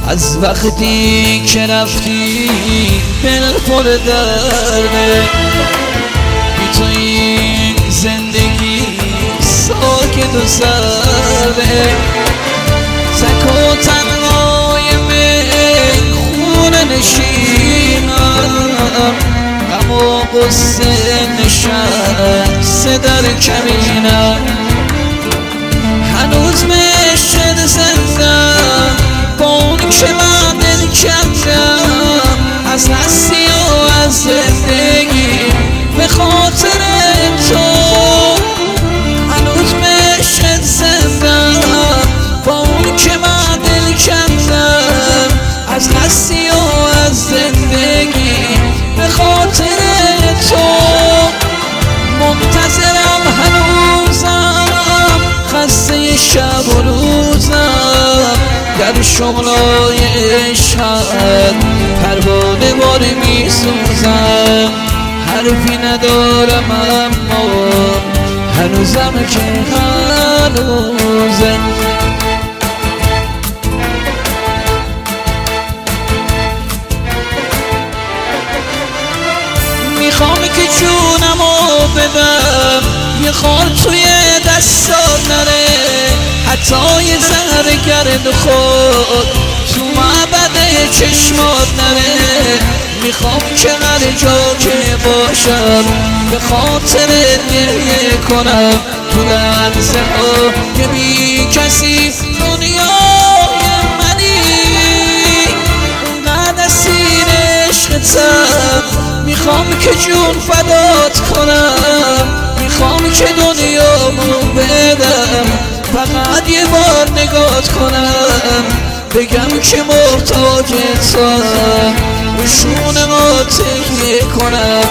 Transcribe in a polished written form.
از وقتی که رفتی دل پر درده، بی تو این زندگی ساکت و سرده. تک و تنهای من خونه نشینم، غم و غصه نشسته در کمینم. هنوز مشت زندم با اون که من دل کردم، از هستی و از زندگی به خاطر تو. هنوز مشت زندم با اون که من دل کردم، از هستی و از زندگی به خاطر تو. منتظرم هنوزم، خسته شب و روزم، در شغلای عشقت پروانه بار می سوزم. حرفی ندارم اما هنوزم که هنوزم. میخوام که جونمو بدم، یه خال توی دستات نره، حتی یه ذره گرد خود تو معبد چشمات نره. میخوام که هر جا که باشم به خاطر گریه کنم، تو لحظه ها که بی کسی دنیای منی. اونقدر اسیر عشقتم، میخوام که جون فدات کنم، میخوام که دنیامو بدم، فقط یه بار نگات کنم، بگم که محتاج تو، روشون ما تکیه کنم.